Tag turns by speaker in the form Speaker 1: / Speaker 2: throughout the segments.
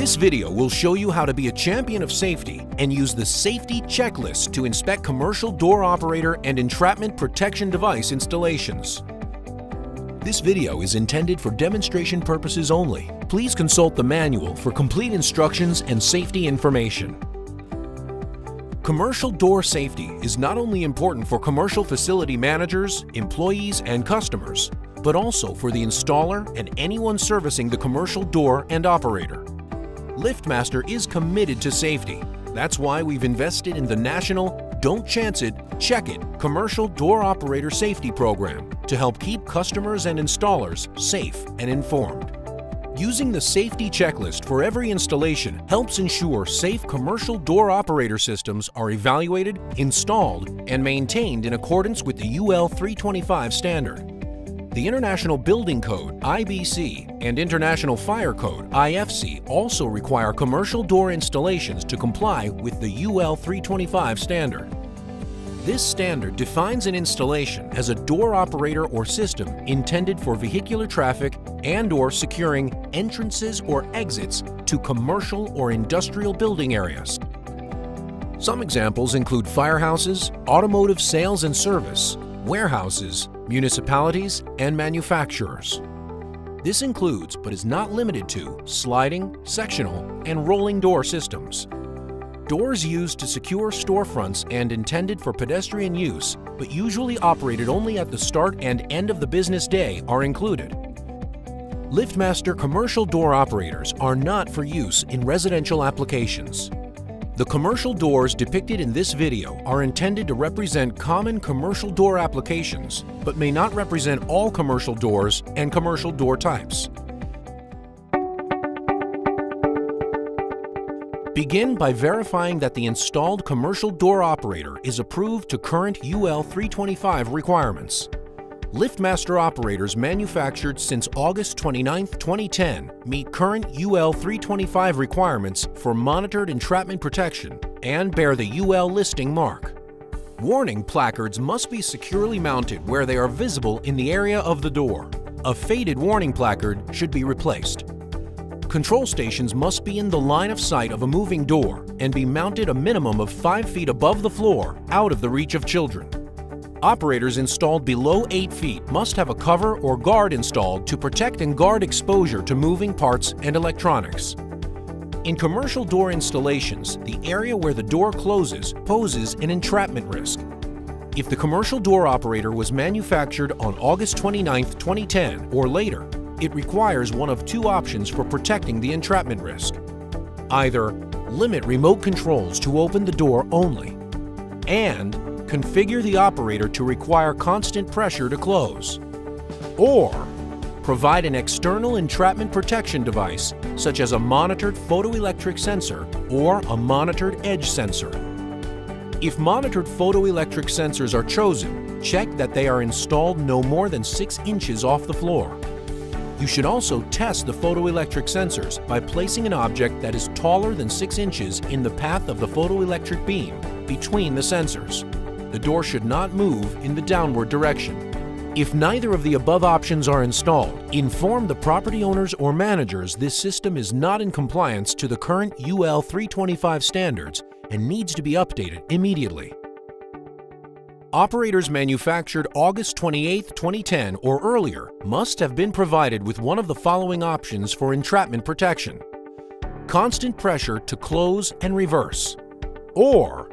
Speaker 1: This video will show you how to be a champion of safety and use the safety checklist to inspect commercial door operator and entrapment protection device installations. This video is intended for demonstration purposes only. Please consult the manual for complete instructions and safety information. Commercial door safety is not only important for commercial facility managers, employees, and customers, but also for the installer and anyone servicing the commercial door and operator. LiftMaster is committed to safety. That's why we've invested in the national Don't Chance It, Check It Commercial Door Operator Safety Program to help keep customers and installers safe and informed. Using the safety checklist for every installation helps ensure safe commercial door operator systems are evaluated, installed, and maintained in accordance with the UL 325 standard. The International Building Code, IBC, and International Fire Code, IFC, also require commercial door installations to comply with the UL 325 standard. This standard defines an installation as a door operator or system intended for vehicular traffic and/or securing entrances or exits to commercial or industrial building areas. Some examples include firehouses, automotive sales and service, warehouses, municipalities, and manufacturers. This includes, but is not limited to, sliding, sectional, and rolling door systems. Doors used to secure storefronts and intended for pedestrian use, but usually operated only at the start and end of the business day, are included. LiftMaster commercial door operators are not for use in residential applications. The commercial doors depicted in this video are intended to represent common commercial door applications, but may not represent all commercial doors and commercial door types. Begin by verifying that the installed commercial door operator is approved to current UL 325 requirements. LiftMaster operators manufactured since August 29, 2010 meet current UL 325 requirements for monitored entrapment protection and bear the UL listing mark. Warning placards must be securely mounted where they are visible in the area of the door. A faded warning placard should be replaced. Control stations must be in the line of sight of a moving door and be mounted a minimum of 5 feet above the floor, out of the reach of children. Operators installed below 8 feet must have a cover or guard installed to protect and guard exposure to moving parts and electronics. In commercial door installations, the area where the door closes poses an entrapment risk. If the commercial door operator was manufactured on August 29, 2010 or later, it requires one of two options for protecting the entrapment risk. Either limit remote controls to open the door only, and configure the operator to require constant pressure to close, or provide an external entrapment protection device such as a monitored photoelectric sensor or a monitored edge sensor. If monitored photoelectric sensors are chosen, check that they are installed no more than 6 inches off the floor. You should also test the photoelectric sensors by placing an object that is taller than 6 inches in the path of the photoelectric beam between the sensors. The door should not move in the downward direction. If neither of the above options are installed, inform the property owners or managers this system is not in compliance to the current UL 325 standards and needs to be updated immediately. Operators manufactured August 28, 2010 or earlier must have been provided with one of the following options for entrapment protection: constant pressure to close and reverse, or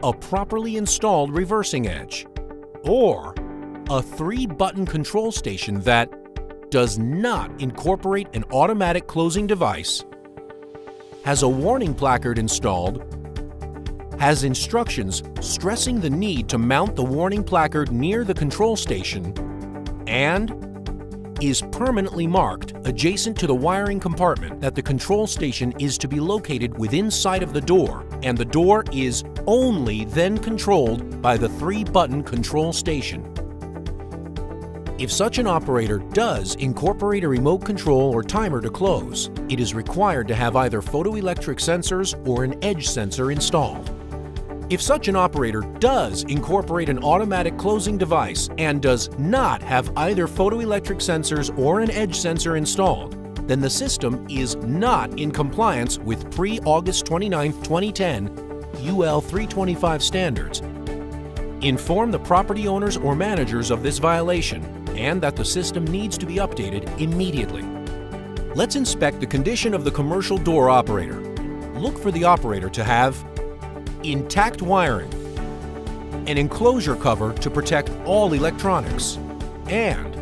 Speaker 1: a properly installed reversing edge, or a 3-button control station that does not incorporate an automatic closing device, has a warning placard installed, has instructions stressing the need to mount the warning placard near the control station, and is permanently marked adjacent to the wiring compartment that the control station is to be located within sight of the door, and the door is only then controlled by the 3-button control station. If such an operator does incorporate a remote control or timer to close, it is required to have either photoelectric sensors or an edge sensor installed. If such an operator does incorporate an automatic closing device and does not have either photoelectric sensors or an edge sensor installed, then the system is not in compliance with pre-August 29, 2010 UL 325 standards. Inform the property owners or managers of this violation and that the system needs to be updated immediately. Let's inspect the condition of the commercial door operator. Look for the operator to have intact wiring, an enclosure cover to protect all electronics, and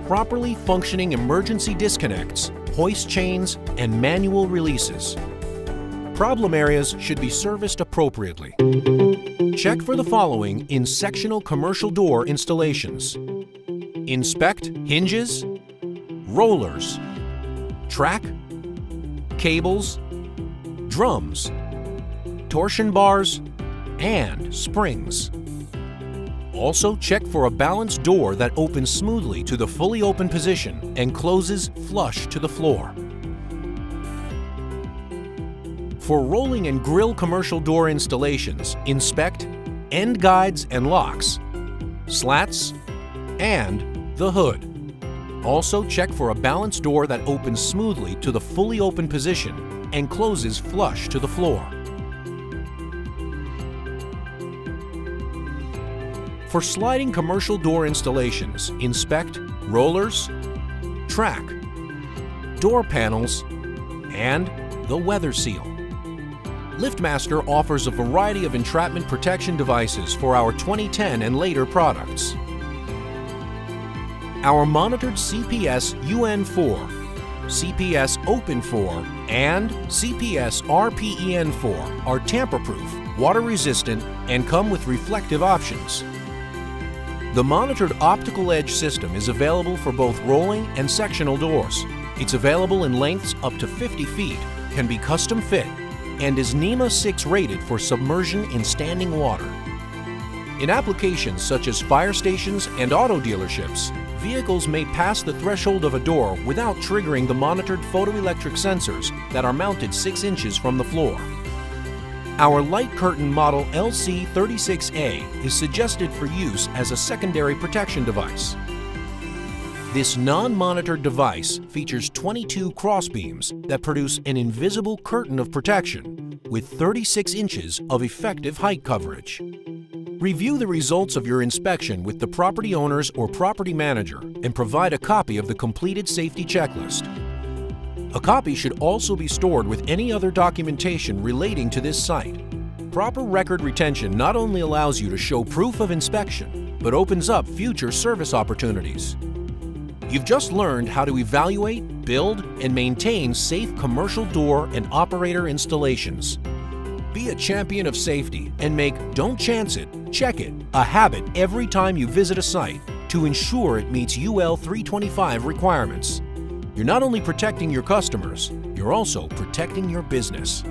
Speaker 1: properly functioning emergency disconnects, hoist chains, and manual releases. Problem areas should be serviced appropriately. Check for the following in sectional commercial door installations. Inspect hinges, rollers, track, cables, drums, torsion bars, and springs. Also check for a balanced door that opens smoothly to the fully open position and closes flush to the floor. For rolling and grill commercial door installations, inspect end guides and locks, slats, and the hood. Also check for a balanced door that opens smoothly to the fully open position and closes flush to the floor. For sliding commercial door installations, inspect rollers, track, door panels, and the weather seal. LiftMaster offers a variety of entrapment protection devices for our 2010 and later products. Our monitored CPS UN4, CPS Open4, and CPS RPEN4 are tamper-proof, water-resistant, and come with reflective options. The monitored optical edge system is available for both rolling and sectional doors. It's available in lengths up to 50 feet, can be custom fit, and is NEMA 6 rated for submersion in standing water. In applications such as fire stations and auto dealerships, vehicles may pass the threshold of a door without triggering the monitored photoelectric sensors that are mounted 6 inches from the floor. Our light curtain model LC36A is suggested for use as a secondary protection device. This non-monitored device features 22 crossbeams that produce an invisible curtain of protection with 36 inches of effective height coverage. Review the results of your inspection with the property owners or property manager and provide a copy of the completed safety checklist. A copy should also be stored with any other documentation relating to this site. Proper record retention not only allows you to show proof of inspection, but opens up future service opportunities. You've just learned how to evaluate, build, and maintain safe commercial door and operator installations. Be a champion of safety and make "Don't chance it, check it" a habit every time you visit a site to ensure it meets UL 325 requirements. You're not only protecting your customers, you're also protecting your business.